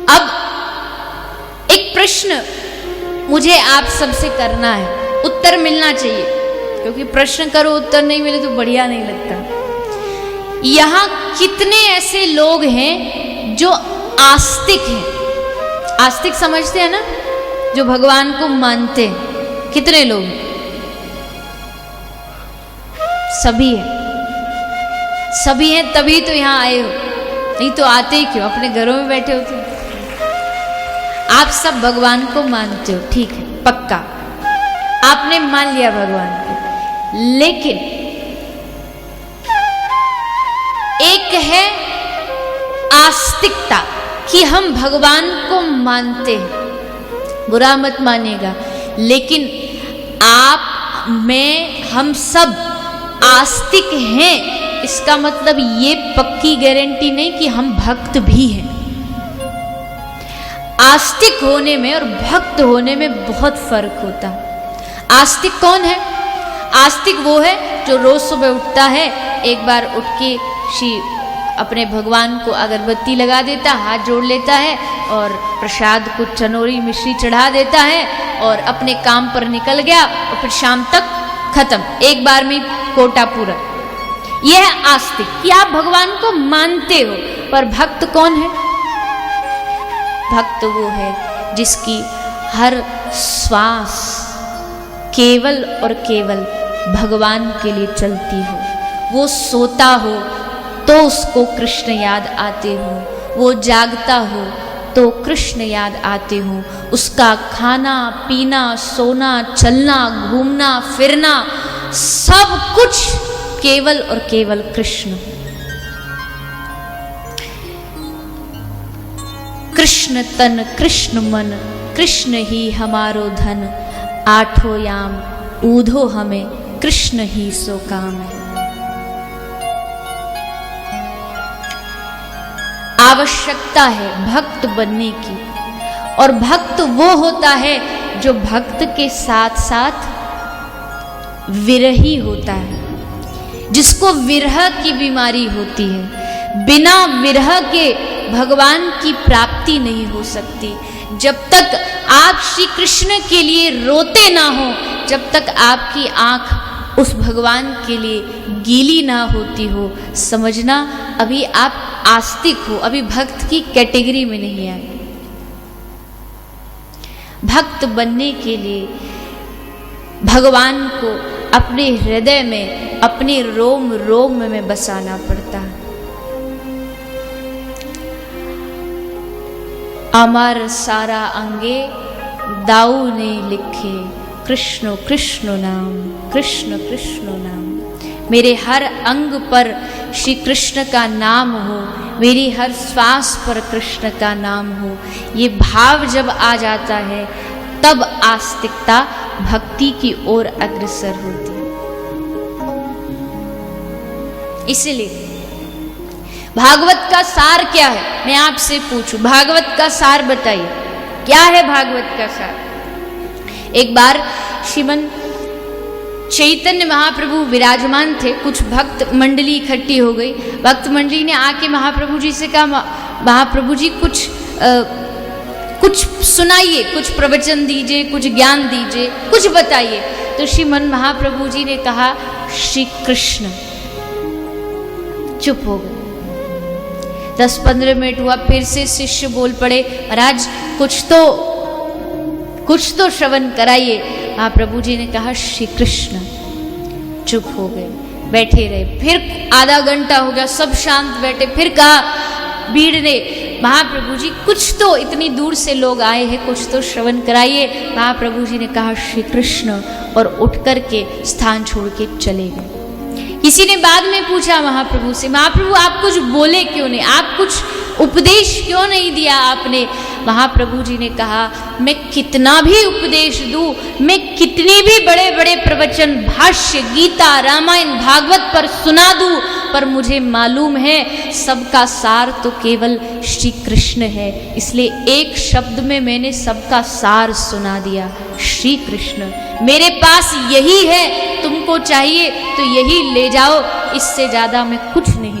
अब एक प्रश्न मुझे आप सबसे करना है, उत्तर मिलना चाहिए, क्योंकि प्रश्न करो उत्तर नहीं मिले तो बढ़िया नहीं लगता। यहां कितने ऐसे लोग हैं जो आस्तिक हैं? आस्तिक समझते हैं ना, जो भगवान को मानते हैं। कितने लोग? सभी हैं। सभी हैं तभी तो यहां आए हो, नहीं तो आते ही क्यों? अपने घरों में बैठे होते। आप सब भगवान को मानते हो, ठीक है, पक्का आपने मान लिया भगवान को। लेकिन एक है आस्तिकता कि हम भगवान को मानते हैं, बुरा मत मानिएगा, लेकिन आप, मैं, हम सब आस्तिक हैं, इसका मतलब ये पक्की गारंटी नहीं कि हम भक्त भी हैं। आस्तिक होने में और भक्त होने में बहुत फर्क होता है। आस्तिक कौन है? आस्तिक वो है जो रोज सुबह उठता है, एक बार उठ के अपने भगवान को अगरबत्ती लगा देता, हाथ जोड़ लेता है और प्रसाद को चनोरी मिश्री चढ़ा देता है और अपने काम पर निकल गया, और फिर शाम तक खत्म, एक बार में कोटा पूरा। यह है आस्तिक कि आप भगवान को मानते हो। पर भक्त कौन है? भक्त वो है जिसकी हर श्वास केवल और केवल भगवान के लिए चलती हो। वो सोता हो तो उसको कृष्ण याद आते हो, वो जागता हो तो कृष्ण याद आते हो। उसका खाना पीना, सोना, चलना, घूमना फिरना, सब कुछ केवल और केवल कृष्ण। कृष्ण तन कृष्ण मन, कृष्ण ही हमारो धन, आठों याम ऊधो हमें, कृष्ण ही सो काम है। आवश्यकता है भक्त बनने की, और भक्त वो होता है जो भक्त के साथ साथ विरही होता है, जिसको विरह की बीमारी होती है। बिना विरह के भगवान की प्राप्ति नहीं हो सकती। जब तक आप श्री कृष्ण के लिए रोते ना हो, जब तक आपकी आंख उस भगवान के लिए गीली ना होती हो, समझना अभी आप आस्तिक हो, अभी भक्त की कैटेगरी में नहीं आए। भक्त बनने के लिए भगवान को अपने हृदय में, अपने रोम रोम में बसाना पड़ता है। अमर सारा अंगे दाऊ ने लिखे, कृष्ण कृष्ण नाम, कृष्ण कृष्ण नाम। मेरे हर अंग पर श्री कृष्ण का नाम हो, मेरी हर श्वास पर कृष्ण का नाम हो। ये भाव जब आ जाता है तब आस्तिकता भक्ति की ओर अग्रसर होती है। इसलिए भागवत का सार क्या है? मैं आपसे पूछूं, भागवत का सार बताइए, क्या है भागवत का सार? एक बार श्रीमन चैतन्य महाप्रभु विराजमान थे, कुछ भक्त मंडली इकट्ठी हो गई। भक्त मंडली ने आके महाप्रभु जी से कहा, महाप्रभु जी कुछ सुनाइए, कुछ प्रवचन दीजिए, कुछ ज्ञान दीजिए, कुछ बताइए। तो श्रीमन महाप्रभु जी ने कहा, श्री कृष्ण। चुप हो गए। 10-15 मिनट हुआ, फिर से शिष्य बोल पड़े, महाराज कुछ तो श्रवण कराइए। महाप्रभु जी ने कहा, श्री कृष्ण। चुप हो गए, बैठे रहे। फिर आधा घंटा हो गया, सब शांत बैठे। फिर कहा भीड़ ने, महाप्रभु जी कुछ तो, इतनी दूर से लोग आए हैं, कुछ तो श्रवण कराइए। महाप्रभु जी ने कहा, श्री कृष्ण, और उठ करके स्थान छोड़ के चले गए। किसी ने बाद में पूछा महाप्रभु से, महाप्रभु आप कुछ बोले क्यों नहीं, आप कुछ उपदेश क्यों नहीं दिया आपने? महाप्रभु जी ने कहा, मैं कितना भी उपदेश दूं, मैं कितने भी बड़े बड़े प्रवचन, भाष्य, गीता, रामायण, भागवत पर सुना दूं, पर मुझे मालूम है सबका सार तो केवल श्री कृष्ण है। इसलिए एक शब्द में मैंने सबका सार सुना दिया, श्री कृष्ण। मेरे पास यही है, तुमको चाहिए तो यही ले जाओ, इससे ज्यादा मैं कुछ नहीं